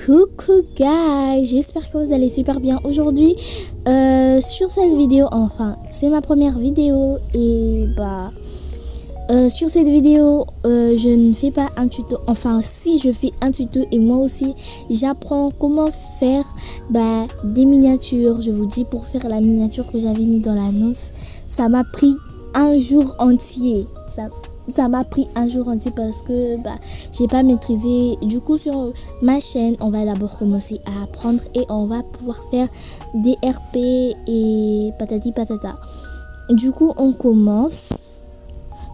Coucou guys, j'espère que vous allez super bien aujourd'hui. Sur cette vidéo, enfin c'est ma première vidéo et sur cette vidéo je ne fais pas un tuto, enfin si je fais un tuto et moi aussi j'apprends comment faire des miniatures. Je vous dis, pour faire la miniature que j'avais mis dans l'annonce, ça m'a pris un jour entier. Ça m'a pris un jour entier parce que j'ai pas maîtrisé. Du coup sur ma chaîne on va d'abord commencer à apprendre et on va pouvoir faire des RP et patati patata. Du coup on commence.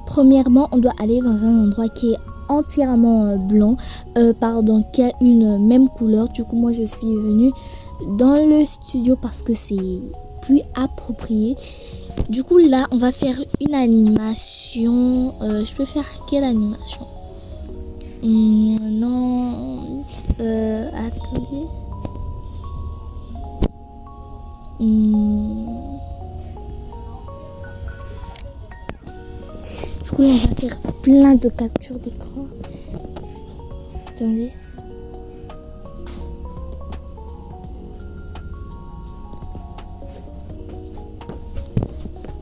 Premièrement on doit aller dans un endroit qui est entièrement blanc, qui a une même couleur. Du coup moi je suis venue dans le studio parce que c'est plus approprié. Du coup là on va faire une animation. Je peux faire quelle animation? Non, attendez. Du coup là on va faire plein de captures d'écran. Attendez.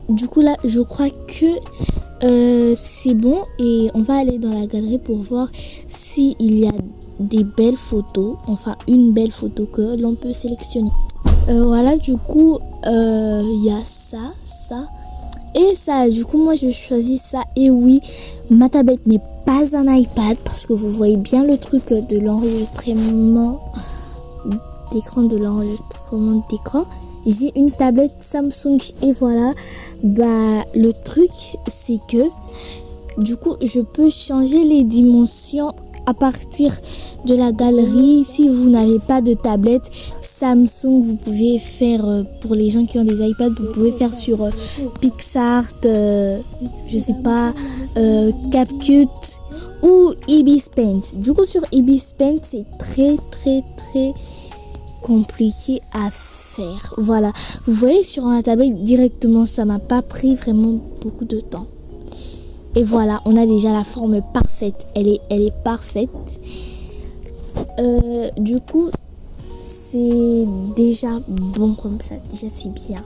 Du coup là je crois que c'est bon et on va aller dans la galerie pour voir s'il y a des belles photos, enfin une belle photo que l'on peut sélectionner. Voilà, du coup il y a ça et ça. Du coup moi je choisis ça. Et oui, ma tablette n'est pas un iPad parce que vous voyez bien le truc de l'enregistrement d'écran. J'ai une tablette Samsung et voilà. Le truc c'est que du coup je peux changer les dimensions à partir de la galerie. Si vous n'avez pas de tablette Samsung, vous pouvez faire, pour les gens qui ont des iPads, vous pouvez faire sur PixArt, je sais pas, CapCut ou Ibis Paint. Du coup sur Ibis Paint c'est très compliqué à faire. Voilà, vous voyez sur ma tablette directement, ça m'a pas pris vraiment beaucoup de temps. Et voilà, on a déjà la forme parfaite. Elle est parfaite. Du coup, c'est déjà bon comme ça. Déjà, c'est bien.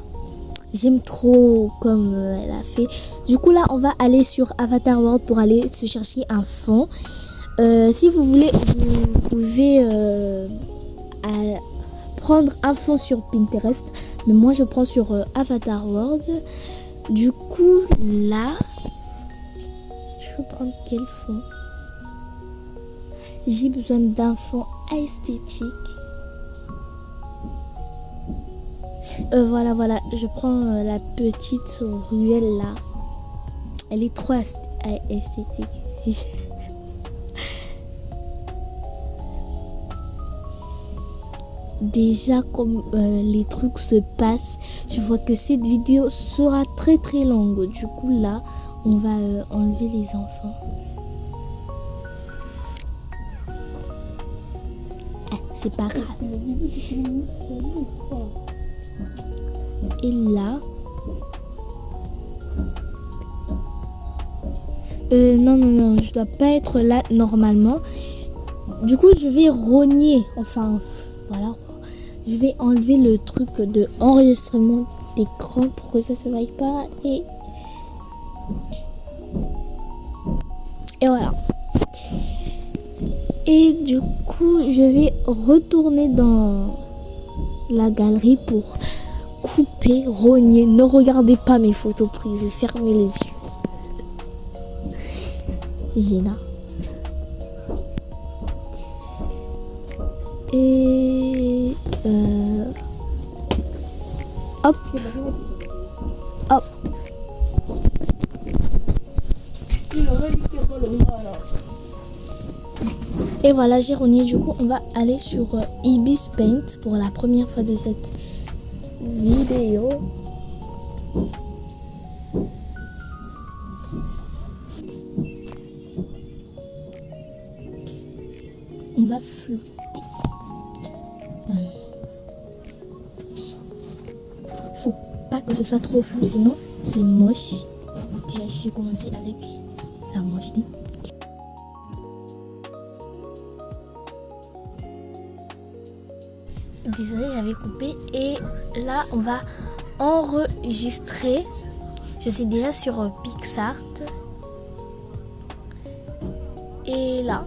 J'aime trop comme elle a fait. Du coup, là, on va aller sur Avatar World pour aller se chercher un fond. Si vous voulez, vous pouvez prendre un fond sur Pinterest. Mais moi, je prends sur Avatar World. Du coup, là... je vais prendre quel fond? J'ai besoin d'un fond esthétique. Voilà, je prends la petite ruelle là. Elle est trop esthétique. Déjà comme les trucs se passent, je vois que cette vidéo sera très longue. Du coup là on va enlever les enfants. C'est pas grave. Et là non, je dois pas être là normalement. Du coup je vais rogner, enfin voilà, je vais enlever le truc de enregistrement d'écran pour que ça se voie pas. Et voilà. Et du coup je vais retourner dans la galerie pour couper, rogner. Ne regardez pas mes photos privées, fermez les yeux. Gina. Et hop. Et voilà, j'ai rogné. Du coup on va aller sur Ibis Paint pour la première fois de cette vidéo. On va flouter. Faut pas que ce soit trop flou, sinon c'est moche. Déjà j'ai commencé avec la mocheté. Désolée, j'avais coupé. Et là, on va enregistrer. Je suis déjà sur PicsArt. Et là,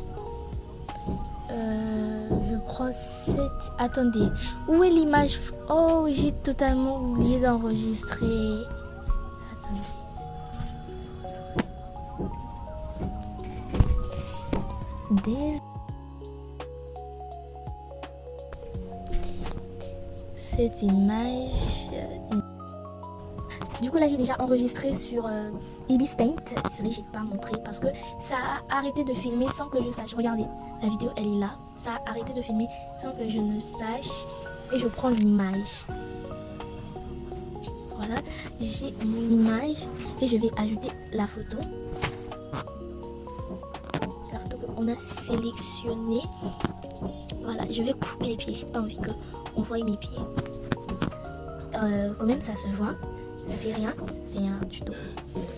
je prends cette... Attendez, où est l'image? Oh, j'ai totalement oublié d'enregistrer. Attendez. Cette image... Du coup là j'ai déjà enregistré sur Ibis Paint. Désolée, j'ai pas montré parce que ça a arrêté de filmer sans que je sache. Regardez, la vidéo elle est là. Ça a arrêté de filmer sans que je ne sache. Et je prends l'image. Voilà, j'ai mon image et je vais ajouter la photo. La photo qu'on a sélectionnée. Voilà, je vais couper les pieds. J'ai pas envie qu'on voie mes pieds. Quand même ça se voit. Ne fait rien, c'est un tuto.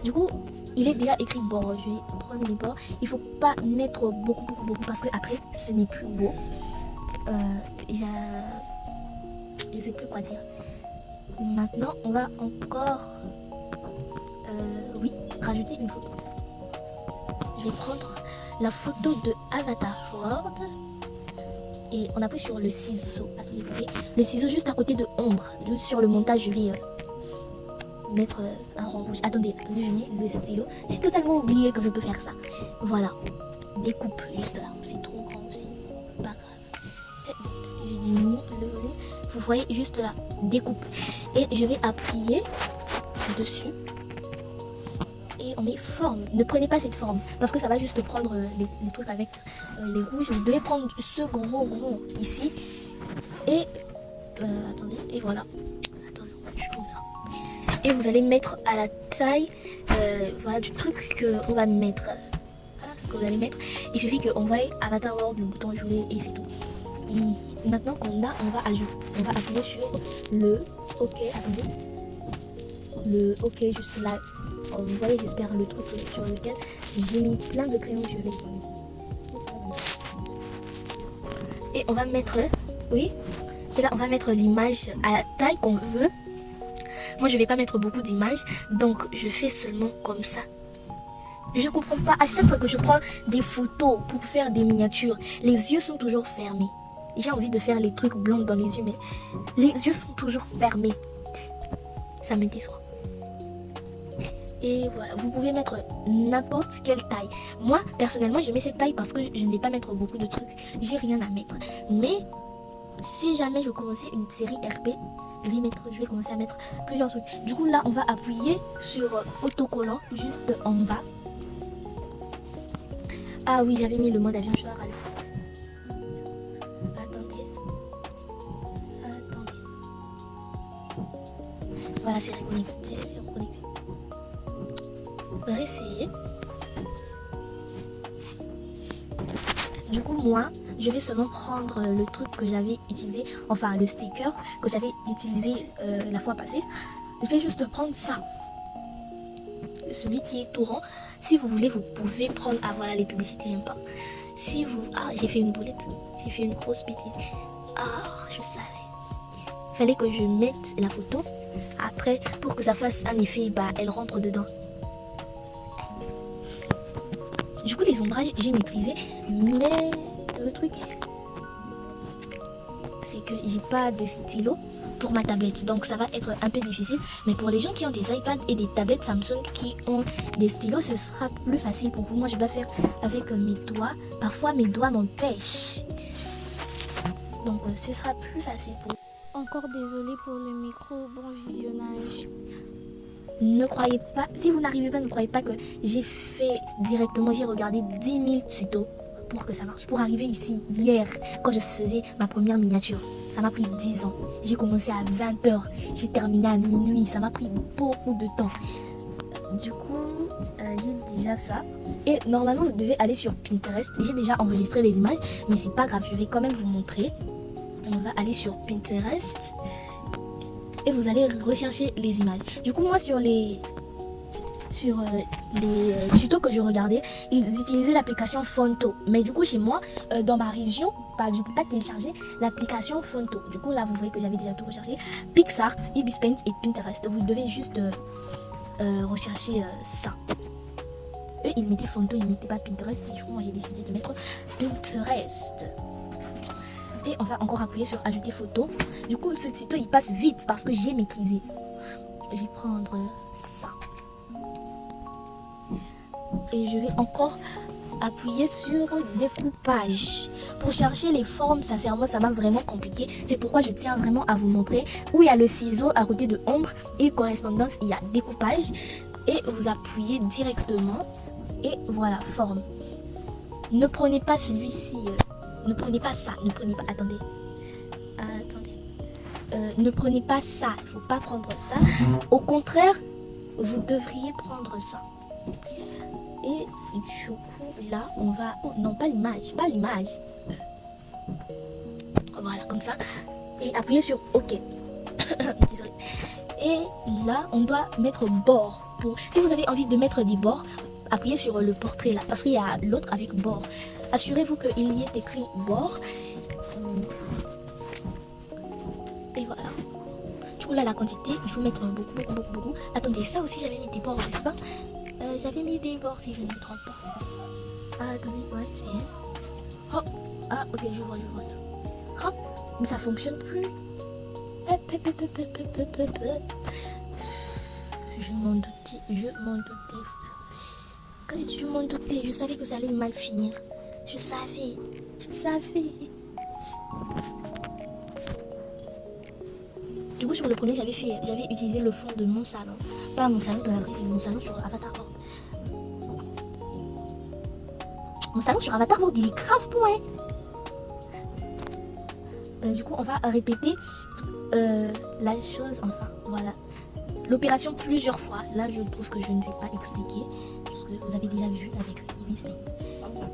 Du coup, il est déjà écrit bord. Je vais prendre les bords. Il faut pas mettre beaucoup parce que après, ce n'est plus beau. Je sais plus quoi dire. Maintenant, on va encore, rajouter une photo. Je vais prendre la photo de Avatar World et on appuie sur le ciseau. Attendez, vous voyez, le ciseau juste à côté de ombre. Juste sur le montage, je vais mettre un rond rouge. Attendez, je mets le stylo. J'ai totalement oublié que je peux faire ça. Voilà, découpe juste là. C'est trop grand aussi, pas grave. Je diminue le volume. Vous voyez juste là, découpe. Et je vais appuyer dessus. Et on met forme. Ne prenez pas cette forme parce que ça va juste prendre les trucs avec les rouges. Vous devez prendre ce gros rond ici. Et attendez, et voilà. Attendez, je tourne ça. Et vous allez mettre à la taille voilà, du truc qu'on va mettre. Voilà ce que vous allez mettre. Il suffit qu'on voie Avatar World, le bouton jouer et c'est tout. Maintenant qu'on a, on va appuyer sur le OK. Attendez. Le OK juste là. Vous voyez, j'espère, le truc sur lequel j'ai mis plein de crayons violets. Et on va mettre, oui. Et là, on va mettre l'image à la taille qu'on veut. Moi, je vais pas mettre beaucoup d'images, donc je fais seulement comme ça. Je comprends pas. À chaque fois que je prends des photos pour faire des miniatures, les yeux sont toujours fermés. J'ai envie de faire les trucs blancs dans les yeux, mais les yeux sont toujours fermés. Ça me déçoit. Et voilà, vous pouvez mettre n'importe quelle taille. Moi, personnellement, je mets cette taille parce que je ne vais pas mettre beaucoup de trucs. J'ai rien à mettre. Mais si jamais je commençais une série RP, je vais commencer à mettre plusieurs trucs. Du coup, là, on va appuyer sur autocollant juste en bas. Ah oui, j'avais mis le mode avion, je dois râler. Attendez. Voilà, c'est reconnecté. On va essayer. Du coup, moi, je vais seulement prendre le truc que j'avais utilisé, enfin le sticker que j'avais utilisé la fois passée. Je vais juste prendre ça. Celui qui est tout rond. Si vous voulez, vous pouvez prendre... Ah voilà, les publicités, j'aime pas. Si vous... Ah, j'ai fait une boulette. J'ai fait une grosse bêtise. Ah, je savais. Il fallait que je mette la photo. Après, pour que ça fasse un effet, bah, elle rentre dedans. Du coup, les ombrages, j'ai maîtrisé. Mais le truc, c'est que j'ai pas de stylo pour ma tablette. Donc, ça va être un peu difficile. Mais pour les gens qui ont des iPads et des tablettes Samsung qui ont des stylos, ce sera plus facile pour vous. Moi, je dois faire avec mes doigts. Parfois, mes doigts m'empêchent. Donc, ce sera plus facile pour vous. Encore désolé pour le micro, bon visionnage. Ne croyez pas, si vous n'arrivez pas, ne croyez pas que j'ai fait directement, j'ai regardé 10 000 tutos pour que ça marche. Pour arriver ici hier, quand je faisais ma première miniature, ça m'a pris 10 ans. J'ai commencé à 20h, j'ai terminé à minuit, ça m'a pris beaucoup de temps. Du coup, j'ai déjà ça. Et normalement, vous devez aller sur Pinterest. J'ai déjà enregistré les images, mais c'est pas grave, je vais quand même vous montrer. On va aller sur Pinterest. Et vous allez rechercher les images. Du coup, moi, sur sur les tutos que je regardais, ils utilisaient l'application Fonto. Mais du coup, chez moi, dans ma région, bah, je ne peux pas télécharger l'application Fonto. Du coup, là, vous voyez que j'avais déjà tout recherché. PixArt, Ibispaint et Pinterest. Vous devez juste rechercher ça. Eux, ils mettaient Fonto, ils ne mettaient pas Pinterest. Du coup, moi, j'ai décidé de mettre Pinterest. Et on va encore appuyer sur ajouter photo. Du coup, ce tuto, il passe vite parce que j'ai maîtrisé. Je vais prendre ça. Et je vais encore appuyer sur découpage. Pour chercher les formes, sincèrement, ça m'a vraiment compliqué. C'est pourquoi je tiens vraiment à vous montrer où il y a le ciseau à côté de ombre et correspondance, il y a découpage. Et vous appuyez directement. Et voilà, forme. Ne prenez pas celui-ci. Ne prenez pas ça. Ne prenez pas... Attendez. Ne prenez pas ça. Il ne faut pas prendre ça. Au contraire, vous devriez prendre ça. Et du coup, là, on va... Oh, non, pas l'image. Pas l'image. Voilà, comme ça. Et appuyez sur OK. Désolée. Et là, on doit mettre bord. Si vous avez envie de mettre des bords, appuyez sur le portrait là. Parce qu'il y a l'autre avec bord. Assurez-vous qu'il y ait écrit bord. Et voilà. Du coup, là, la quantité, il faut mettre beaucoup. Attendez, ça aussi, j'avais mis des bords, n'est-ce pas? J'avais mis des bords, si je ne me trompe pas. Ah, attendez, ouais, c'est elle. Hop. Ah, ok, je vois. Hop. Mais ça fonctionne plus. Je m'en doutais, frère. Je m'en doutais, je savais que ça allait mal finir. Je savais. Du coup, sur le premier, j'avais utilisé le fond de mon salon. Pas mon salon de la vraie vie, mon salon sur Avatar World. Mon salon sur Avatar World, il est grave pour moi. Du coup, on va répéter la chose, enfin, voilà. L'opération plusieurs fois. Là, je trouve que je ne vais pas expliquer. Parce que vous avez déjà vu avec Ibispaint. Et voilà.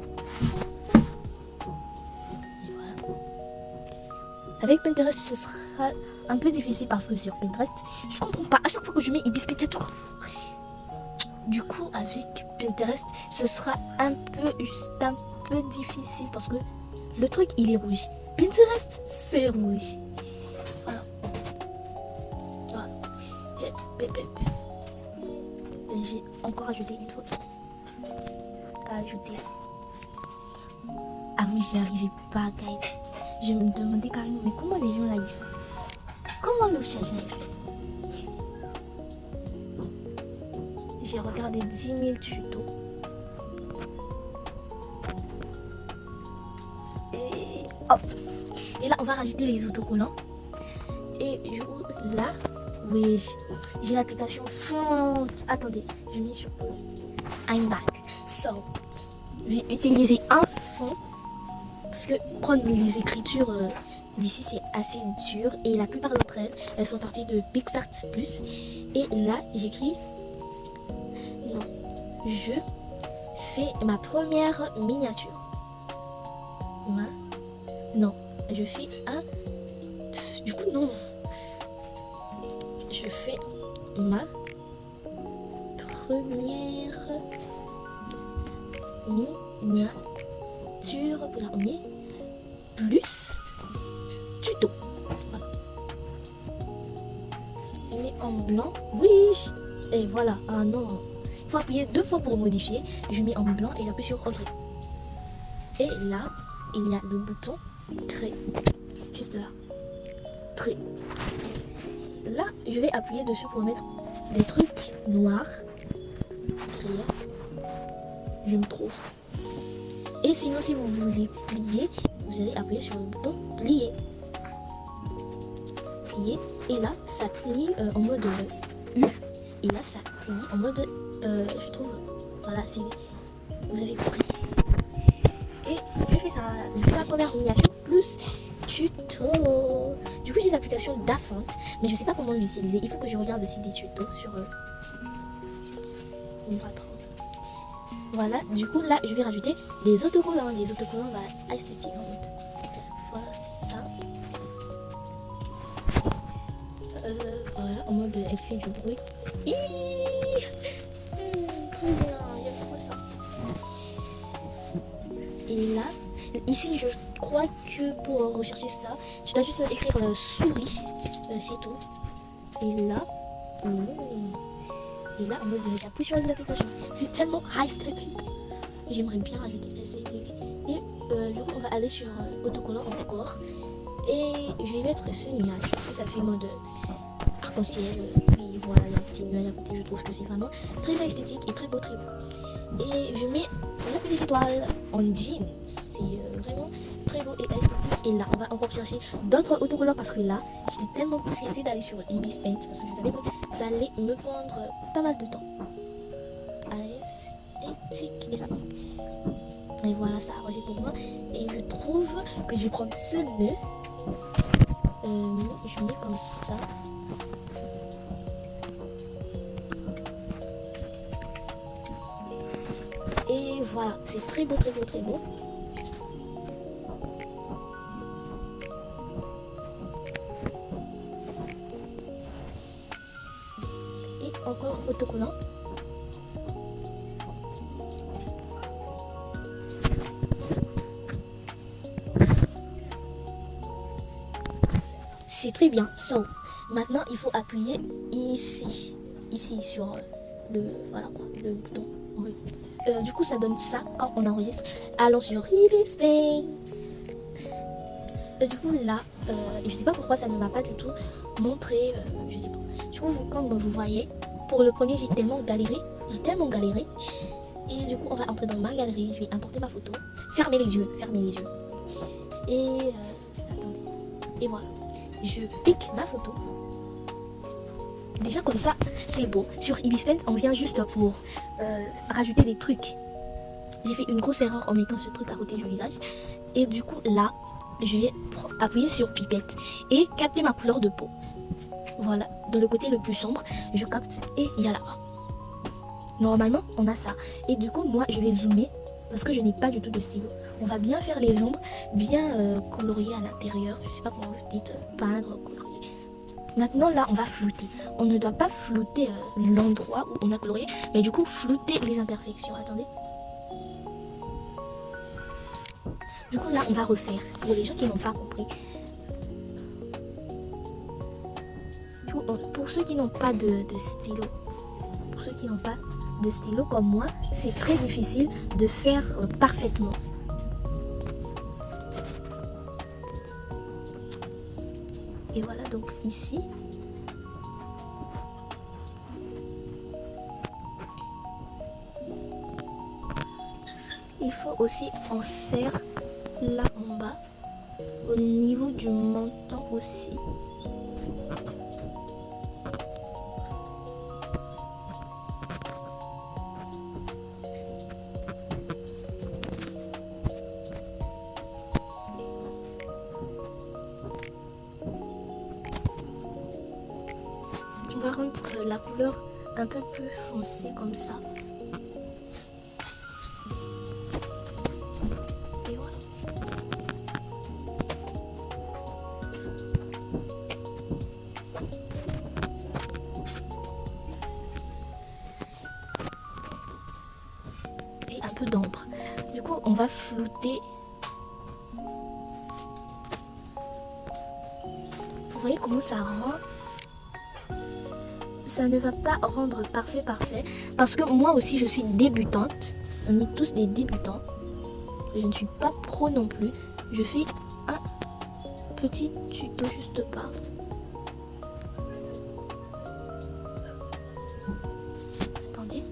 Avec Pinterest, ce sera un peu difficile parce que sur Pinterest, je comprends pas. À chaque fois que je mets Ibispaint, tout. Du coup, avec Pinterest, ce sera un peu difficile parce que le truc, il est rouge. Pinterest, c'est rouge. Voilà. Et j'ai encore ajouté une photo. Avant, j'y arrivais pas, guys. Je me demandais carrément, mais comment les gens là ils font? Comment le chercheurs ils font? J'ai regardé 10 000 tutos. Et hop. Et là, on va rajouter les autocollants. Et là, oui, j'ai l'application Font. Attendez, je mets sur pause. I'm back. So, je vais utiliser un fond. Parce que prendre les écritures d'ici, c'est assez dur. Et la plupart d'entre elles, elles font partie de PixArt Plus. Et là, j'écris... Non, je fais ma première miniature. Non, je fais un... Du coup, non. Je fais ma première miniature. Là, on est plus tuto. Voilà. Je mets en blanc. Oui. Et voilà. Ah non. Il faut appuyer 2 fois pour modifier. Je mets en blanc et j'appuie sur OK. Et là, il y a le bouton trait. Juste là. Trait. Là, je vais appuyer dessus pour mettre des trucs noirs. J'aime trop ça. Et sinon, si vous voulez plier, vous allez appuyer sur le bouton plier. Plier. Et là, ça plie en mode U. Et là, ça plie en mode... je trouve... Voilà, c'est... Vous avez compris. Et je fais ça. Je fais la première miniature plus tuto. Du coup, j'ai l'application Dafont, mais je sais pas comment l'utiliser. Il faut que je regarde aussi des tutos sur... Voilà, du coup là je vais rajouter des autocollants. Les autocollants esthétiques en fait. Voilà ça. Voilà, en mode elle fait du bruit. J'aime trop ça. Et là, ici, je crois que pour rechercher ça, tu dois juste écrire souris, c'est tout. Et là, en mode, j'appuie sur l'application. C'est tellement esthétique. J'aimerais bien rajouter l'esthétique. Et du coup, on va aller sur autocollant encore. Et je vais mettre ce nuage parce que ça fait mode arc-en-ciel. Puis voilà, il y a un petit nuage à côté. Je trouve que c'est vraiment très esthétique et très beau, très beau. Et je mets la petite étoile en jean. C'est vraiment très beau et esthétique. Et là, on va encore chercher d'autres autocollants parce que là, j'étais tellement pressée d'aller sur Ibis Paint parce que je savais que ça allait me prendre pas mal de temps. Esthétique. Et voilà, ça a arrangé pour moi. Et je trouve que je vais prendre ce nœud. Je mets comme ça. Et voilà, c'est très beau, très beau, très beau. Et encore autocollant. C'est très bien. So, maintenant il faut appuyer ici sur le bouton. Oui. Du coup, ça donne ça quand on enregistre. Allons sur Ibis Paint. Du coup, là, je sais pas pourquoi ça ne m'a pas du tout montré. Je sais pas. Du coup, comme vous voyez, pour le premier, j'ai tellement galéré. Et du coup, on va entrer dans ma galerie. Je vais importer ma photo. Fermez les yeux. Et attendez. Et voilà. Je pique ma photo. Déjà comme ça, c'est beau. Sur Ibis Paint, on vient juste pour rajouter des trucs. J'ai fait une grosse erreur en mettant ce truc à côté du visage. Et du coup, là, je vais appuyer sur pipette et capter ma couleur de peau. Voilà, dans le côté le plus sombre, je capte et il y a là-bas. Normalement, on a ça. Et du coup, moi, je vais zoomer parce que je n'ai pas du tout de stylo. On va bien faire les ombres, bien colorier à l'intérieur. Je sais pas comment vous dites, peindre, colorier. Maintenant, là, on va flouter. On ne doit pas flouter l'endroit où on a colorié, mais du coup, flouter les imperfections. Attendez. Du coup, là, on va refaire. Pour les gens qui n'ont pas compris. Du coup, pour ceux qui n'ont pas de stylo, comme moi, c'est très difficile de faire parfaitement. Et voilà, donc ici, il faut aussi en faire là en bas, au niveau du menton aussi. On va rendre la couleur un peu plus foncée comme ça. Et voilà. Et un peu d'ombre. Du coup, on va flouter. Vous voyez comment ça rend? Ça ne va pas rendre parfait parce que moi aussi je suis débutante. On est tous des débutants. Je ne suis pas pro non plus. Je fais un petit tuto juste pas. Attendez.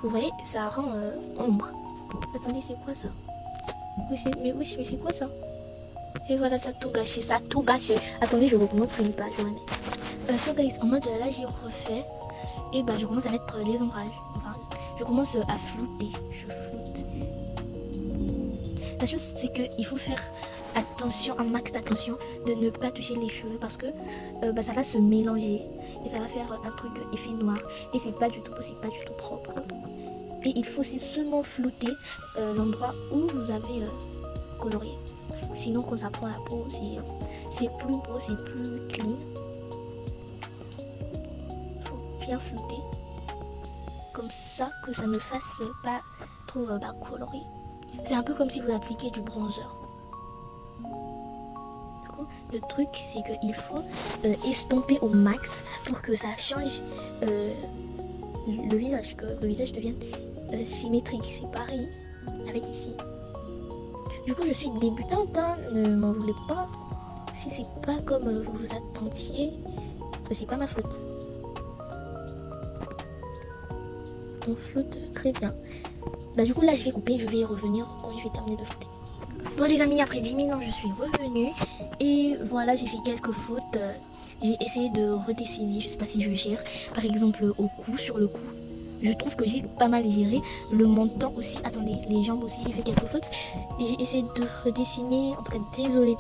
Vous voyez, ça rend ombre. Attendez, c'est quoi ça? Mais c'est quoi ça? Et voilà, ça a tout gâché, Attendez, je recommence pour une page, so guys, en mode là, j'ai refait. Et bah, je commence à mettre les ombrages. Enfin, je commence à flouter. Je floute. La chose, c'est qu'il faut faire attention, un max d'attention, de ne pas toucher les cheveux parce que ça va se mélanger. Et ça va faire un truc effet noir. Et c'est pas du tout possible, pas du tout propre. Et il faut aussi seulement flouter l'endroit où vous avez colorié. Sinon, quand ça prend la peau, c'est plus beau, c'est plus clean. bien flouter. Comme ça, que ça ne fasse pas trop coloré. C'est un peu comme si vous appliquez du bronzer. Du coup, le truc, c'est qu'il faut estomper au max pour que ça change le visage, que le visage devienne symétrique. C'est pareil avec ici. Du coup, je suis débutante, hein, ne m'en voulez pas. Si c'est pas comme vous vous attendiez, c'est pas ma faute. On flotte très bien. Bah du coup là je vais couper, je vais y revenir quand je vais terminer de flotter. Bon les amis, après 10 minutes je suis revenue. Et voilà, j'ai fait quelques fautes. J'ai essayé de redessiner, je sais pas si je gère. Par exemple au cou, sur le cou. Je trouve que j'ai pas mal géré. Le menton aussi, attendez, les jambes aussi, j'ai fait quelques fautes. Et j'ai essayé de redessiner, en tout cas désolé.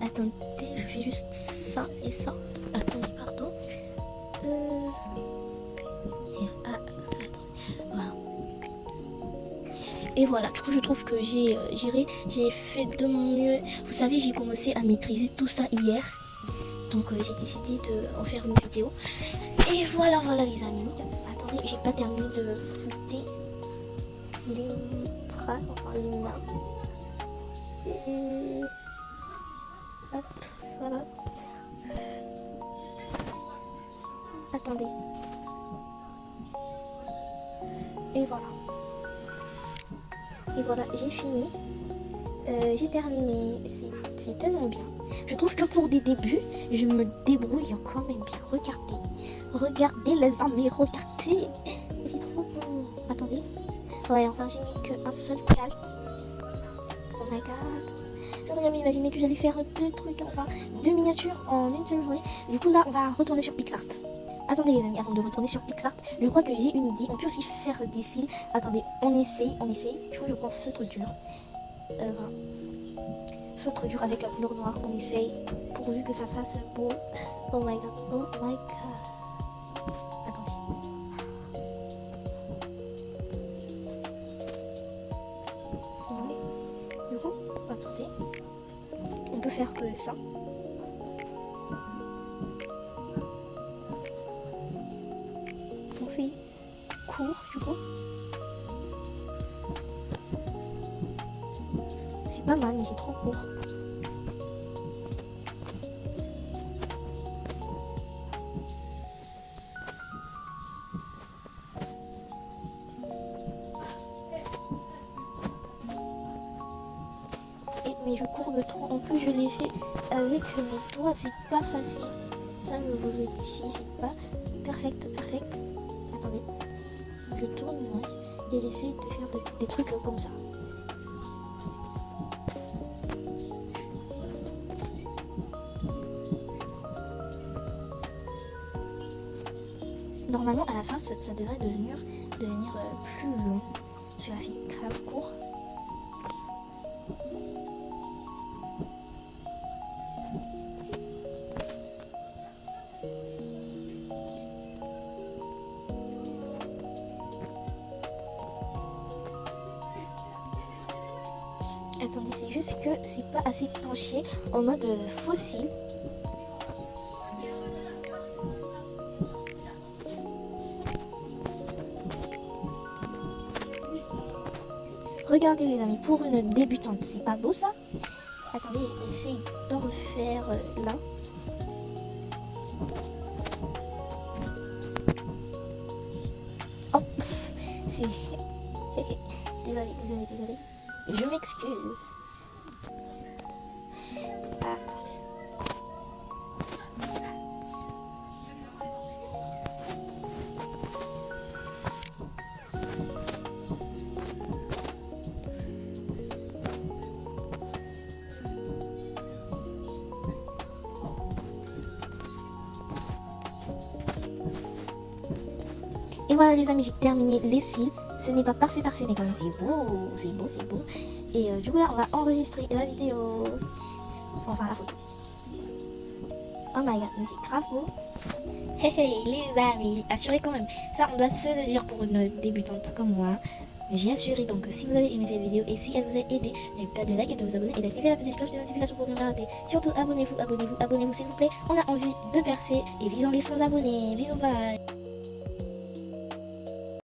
Attendez, je fais juste ça et ça. Attendez, pardon. Et voilà, du coup je trouve que j'ai géré, j'ai fait de mon mieux. Vous savez, j'ai commencé à maîtriser tout ça hier. Donc j'ai décidé d'en faire une vidéo. Et voilà les amis. Attendez, j'ai pas terminé de flouter les bras, enfin les mains. Et hop, voilà. Attendez. Et voilà, j'ai fini. J'ai terminé. C'est tellement bien. Je trouve que pour des débuts, je me débrouille quand même bien. Regardez les amis, regardez. C'est trop beau. Attendez. Ouais, enfin j'ai mis qu'un seul calque. Oh my god. J'aurais jamais imaginé que j'allais faire deux miniatures en une seule journée. Du coup là, on va retourner sur PixArt. Attendez les amis, avant de retourner sur PixArt, je crois que j'ai une idée. On peut aussi faire des cils. Attendez, on essaye. Je crois que je prends feutre dur. Voilà. Feutre dur avec la couleur noire, on essaye. Pourvu que ça fasse beau. Oh my god. Attendez. Du coup, attendez. On peut faire que ça. On fait court du coup. C'est pas mal mais c'est trop court. Mais je courbe trop. En plus je l'ai fait avec mes doigts, c'est pas facile. Ça je vous le dis, c'est pas perfect. Attendez, je tourne et j'essaie de faire des trucs comme ça. Normalement à la fin ça devrait devenir plus long. Celui-là c'est grave court. Attendez, c'est juste que c'est pas assez penché en mode fossile. Regardez les amis, pour une débutante, c'est pas beau ça? Attendez, j'essaie d'en refaire là. Hop, c'est... Désolé. Je m'excuse. Attendez. Et voilà les amis, j'ai terminé les cils. Ce n'est pas parfait, mais quand même c'est beau. Et du coup là, on va enregistrer la vidéo. Enfin la photo. Oh my god, mais c'est grave beau. Hey les amis, assurez quand même. Ça, on doit se le dire pour une débutante comme moi. J'ai assuré donc que si vous avez aimé cette vidéo et si elle vous a aidé, n'oubliez pas de liker, de vous abonner et d'activer la petite cloche de notification pour ne rien rater. Surtout abonnez-vous, abonnez-vous, abonnez-vous s'il vous plaît. On a envie de percer et visons les 100 abonnés. Bisous, bye.